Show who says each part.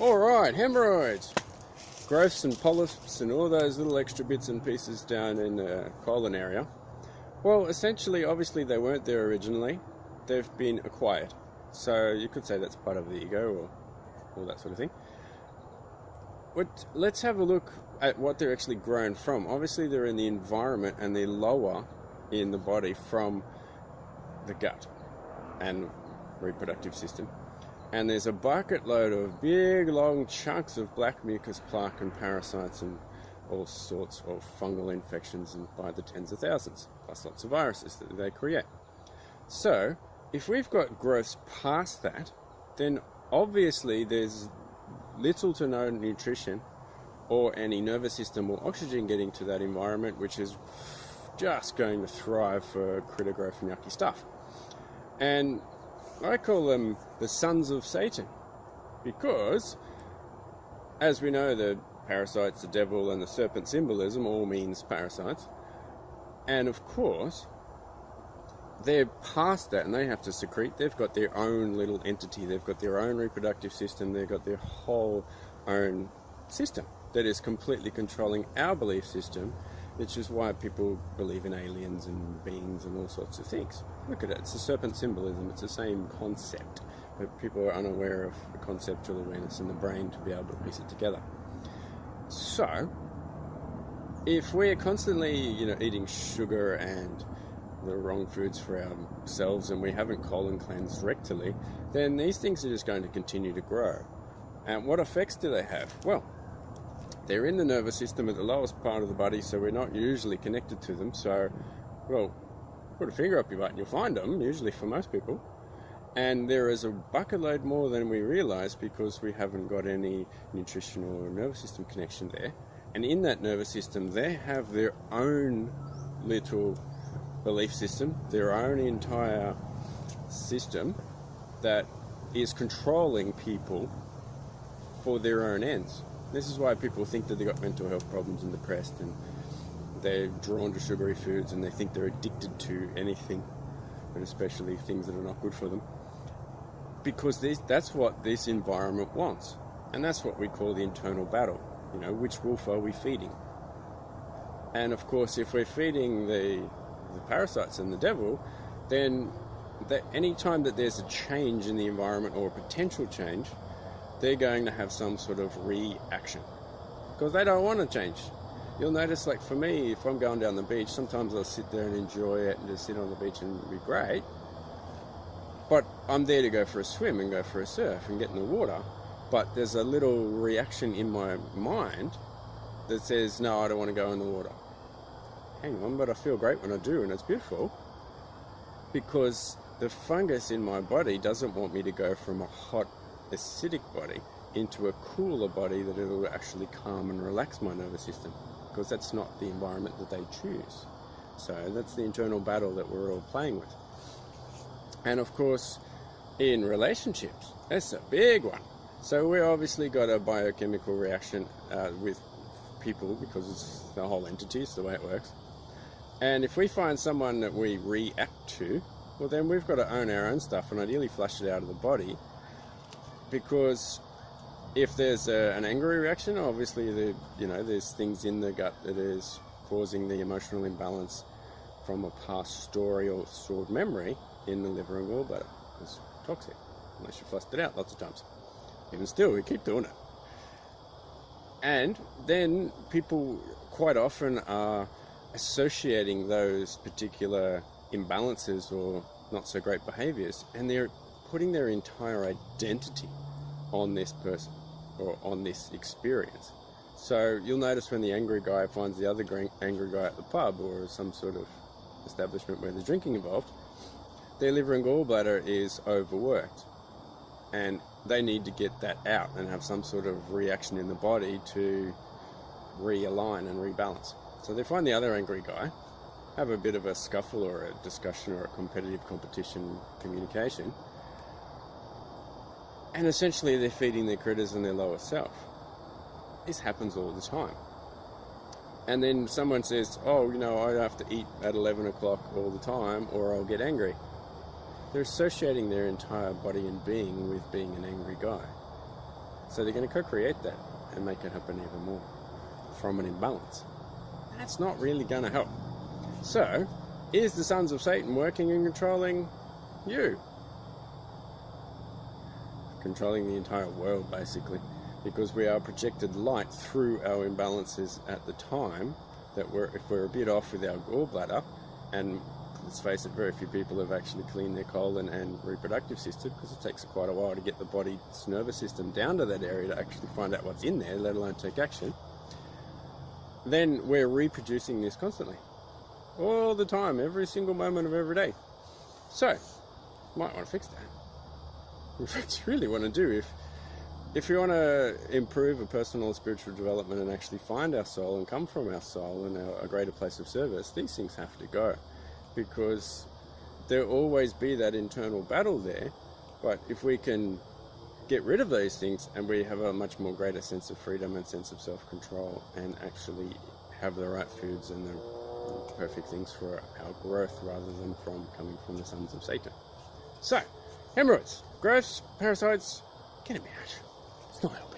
Speaker 1: Alright, hemorrhoids. Growths and polyps and all those little extra bits and pieces down in the colon area. Well, essentially, obviously they weren't there originally. They've been acquired. So you could say that's part of the ego or all that sort of thing. But let's have a look at what they're actually grown from. Obviously they're in the environment and they're lower in the body from the gut and reproductive system. And there's a bucket load of big long chunks of black mucus plaque and parasites and all sorts of fungal infections, and by the tens of thousands, plus lots of viruses that they create. So if we've got growths past that, then obviously there's little to no nutrition or any nervous system or oxygen getting to that environment, which is just going to thrive for critter growth and yucky stuff. And I call them the sons of Satan, because as we know, the parasites, the devil and the serpent symbolism all means parasites, and of course they're past that and they have to secrete. They've got their own little entity, they've got their own reproductive system, they've got their whole own system that is completely controlling our belief system, which is why people believe in aliens and beings and all sorts of things. Look at it, it's a serpent symbolism, it's the same concept, but people are unaware of the conceptual awareness in the brain to be able to piece it together. So, if we're constantly, eating sugar and the wrong foods for ourselves and we haven't colon cleansed rectally, then these things are just going to continue to grow. And what effects do they have? Well, they're in the nervous system at the lowest part of the body, so we're not usually connected to them. So, well, put a finger up your butt and you'll find them, usually for most people. And there is a bucket load more than we realize because we haven't got any nutritional or nervous system connection there. And in that nervous system, they have their own little belief system, their own entire system that is controlling people for their own ends. This is why people think that they've got mental health problems and depressed, and they're drawn to sugary foods and they think they're addicted to anything, but especially things that are not good for them. Because that's what this environment wants. And that's what we call the internal battle. Which wolf are we feeding? And of course, if we're feeding the parasites and the devil, then any time that there's a change in the environment or a potential change, they're going to have some sort of reaction because they don't want to change. You'll notice, like for me, if I'm going down the beach, sometimes I'll sit there and enjoy it and just sit on the beach and be great. But I'm there to go for a swim and go for a surf and get in the water. But there's a little reaction in my mind that says, no, I don't want to go in the water. Hang on, but I feel great when I do, and it's beautiful. Because the fungus in my body doesn't want me to go from a hot, acidic body into a cooler body that it'll actually calm and relax my nervous system, because that's not the environment that they choose. So that's the internal battle that we're all playing with. And of course, in relationships, that's a big one. So we obviously got a biochemical reaction with people because it's the whole entity, it's the way it works. And if we find someone that we react to, well then we've got to own our own stuff and ideally flush it out of the body. Because if there's an angry reaction, obviously there's things in the gut that is causing the emotional imbalance from a past story or stored memory in the liver and gallbladder. It's toxic, unless you flushed it out lots of times. Even still, we keep doing it. And then people quite often are associating those particular imbalances or not so great behaviors, and they're putting their entire identity on this person or on this experience. So you'll notice when the angry guy finds the other angry guy at the pub or some sort of establishment where there's drinking involved, their liver and gallbladder is overworked and they need to get that out and have some sort of reaction in the body to realign and rebalance. So they find the other angry guy, have a bit of a scuffle or a discussion or a competitive competition communication, and essentially they're feeding their critters and their lower self. This happens all the time. And then someone says, I have to eat at 11 o'clock all the time or I'll get angry. They're associating their entire body and being with being an angry guy. So they're going to co-create that and make it happen even more from an imbalance. That's not really going to help. So, is the sons of Satan working and controlling you? Controlling the entire world, basically, because we are projected light through our imbalances at the time that if we're a bit off with our gallbladder, and let's face it, very few people have actually cleaned their colon and reproductive system, because it takes quite a while to get the body's nervous system down to that area to actually find out what's in there, let alone take action. Then we're reproducing this constantly, all the time, every single moment of every day. So, you might want to fix that. What you really want to do, if you want to improve a personal and spiritual development and actually find our soul and come from our soul and a greater place of service, these things have to go, because there'll always be that internal battle there. But if we can get rid of those things and we have a much more greater sense of freedom and sense of self-control, and actually have the right foods and the perfect things for our growth rather than coming from the sons of Satan. So, hemorrhoids, growths, parasites, get them out. It's not helpful.